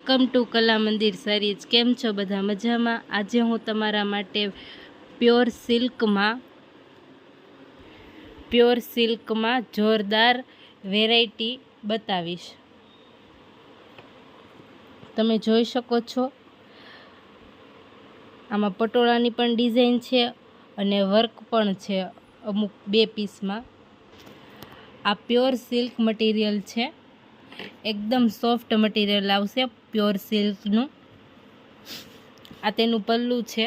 Welcome to કલા મંદિર saris. કેમ છો બધા? મજામાં? આજે હું તમારા માટે પ્યોર સિલ્કમાં જોરદાર વેરાયટી બતાવીશ। તમે જોઈ શકો છો, આમાં પટોળાની પણ ડિઝાઇન છે અને વર્ક પણ છે અમુક બે પીસમાં। આ પ્યોર સિલ્ક મટીરિયલ છે, એકદમ સોફ્ટ મટીરિયલ આવશે પ્યોર સિલ્કનું। આ તેનું પલ્લું છે।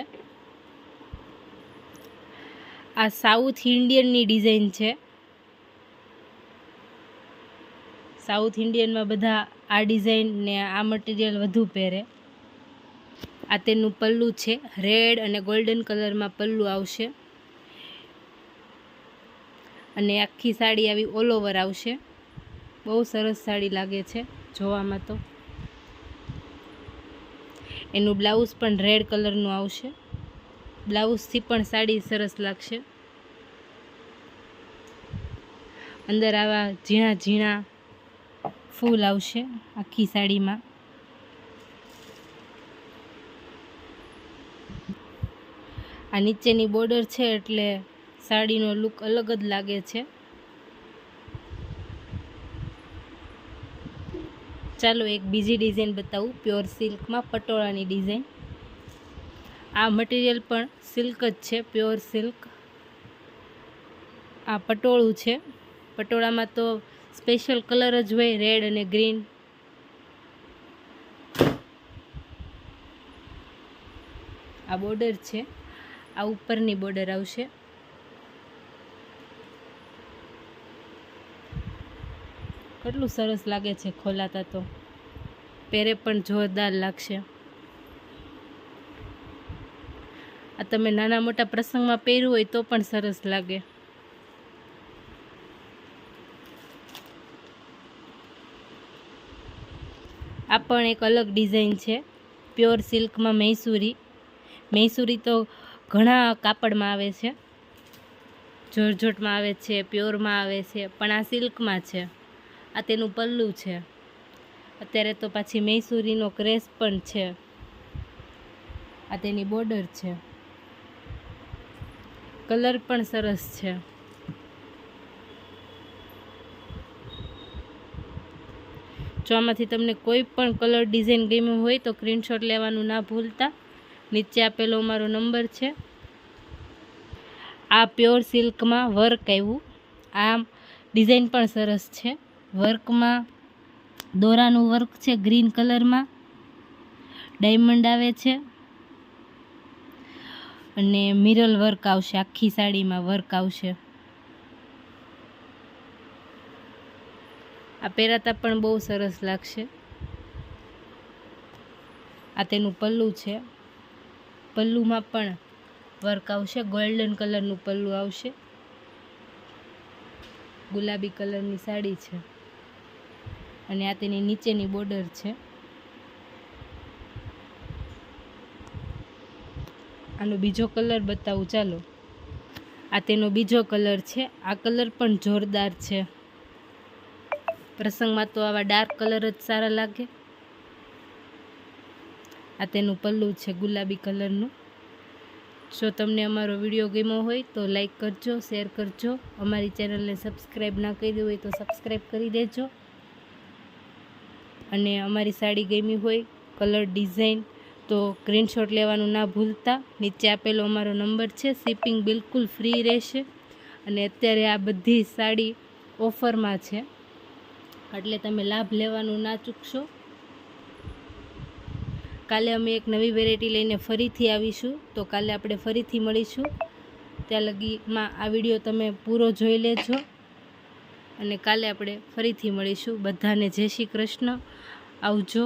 આ સાઉથ ઇન્ડિયનની ડિઝાઇન છે। સાઉથ ઇન્ડિયનમાં બધા આ ડિઝાઇન ને આ મટીરિયલ વધુ પહેરે। આ તેનું પલ્લું છે, રેડ અને ગોલ્ડન કલરમાં પલ્લું આવશે અને આખી સાડી આવી ઓલ ઓવર આવશે। બહુ સરસ સાડી લાગે છે જોવામાં તો। એનું બ્લાઉઝ પણ રેડ કલરનું આવશે, બ્લાઉઝથી પણ સાડી સરસ લાગશે। અંદર આવા ઝીણા ઝીણા ફૂલ આવશે આખી સાડીમાં। આ નીચેની બોર્ડર છે એટલે સાડીનો લુક અલગ જ લાગે છે। ચાલો એક બીજી ડિઝાઇન બતાવું પ્યોર સિલ્કમાં પટોળાની ડિઝાઇન। આ મટીરિયલ પણ સિલ્ક જ છે, પ્યોર સિલ્ક। આ પટોળું છે, પટોળામાં તો સ્પેશિયલ કલર જ હોય, રેડ અને ગ્રીન। આ બોર્ડર છે, આ ઉપરની બોર્ડર આવશે। કેટલું સરસ લાગે છે ખોલાતા, તો પહેરે પણ જોરદાર લાગશે। આ તમે નાના મોટા પ્રસંગમાં પહેર્યું હોય તો પણ સરસ લાગે। આ પણ એક અલગ ડિઝાઇન છે પ્યોર સિલ્કમાં મૈસૂરી તો ઘણા કાપડમાં આવે છે, જોરજોટમાં આવે છે, પ્યોરમાં આવે છે, પણ આ સિલ્કમાં છે। આ તેનું પલ્લું છે। અત્યારે તો પાછી મૈસૂરીનો ક્રેઝ પણ છે। આ તેની બોર્ડર છે, કલર પણ સરસ છે। જો આમાંથી તમને કોઈ પણ કલર ડિઝાઇન ગમ્યું હોય તો સ્ક્રીનશોટ લેવાનું ના ભૂલતા। નીચે આપેલો અમારો નંબર છે। આ પ્યોર સિલ્કમાં વર્ક આવ્યું, આ ડિઝાઇન પણ સરસ છે। વર્કમાં દોરાનું વર્ક છે, ગ્રીન કલરમાં ડાયમંડ આવે છે અને મિરર વર્ક આવશે, આખી સાડીમાં વર્ક આવશે। આ પહેરાતા પણ બહુ સરસ લાગશે। આ તેનું પલ્લું છે, પલ્લુમાં પણ વર્ક આવશે, ગોલ્ડન કલરનું પલ્લું આવશે। ગુલાબી કલરની સાડી છે અને આ તેની નીચેની બોર્ડર છે। આનો બીજો કલર બતાવું ચાલો। આ તેનો બીજો કલર છે। આ કલર પણ જોરદાર છે, પ્રસંગમાં તો આવા ડાર્ક કલર જ સારા લાગે। આ તેનું પલ્લું છે ગુલાબી કલરનું। જો તમને અમારો વિડીયો ગમ્યો હોય તો લાઈક કરજો, શેર કરજો। અમારી ચેનલને સબસ્ક્રાઈબ ના કરી હોય તો સબસ્ક્રાઈબ કરી દેજો। અને અમારી સાડી ગમી હોય, કલર ડિઝાઇન, તો સ્ક્રીનશોટ લેવાનું ના ભૂલતા। નીચે આપેલો અમારો નંબર છે। શિપિંગ બિલકુલ ફ્રી રહેશે અને અત્યારે આ બધી સાડી ઓફરમાં છે, એટલે તમે લાભ લેવાનું ના ચૂકશો। કાલે અમે એક નવી વેરાયટી લઈને ફરીથી આવીશું, તો કાલે આપણે ફરીથી મળીશું। ત્યાં લગીમાં આ વિડીયો તમે પૂરો જોઈ લેજો અને કાલે આપણે ફરીથી મળીશું। બધાને જય શ્રી કૃષ્ણ, આવજો।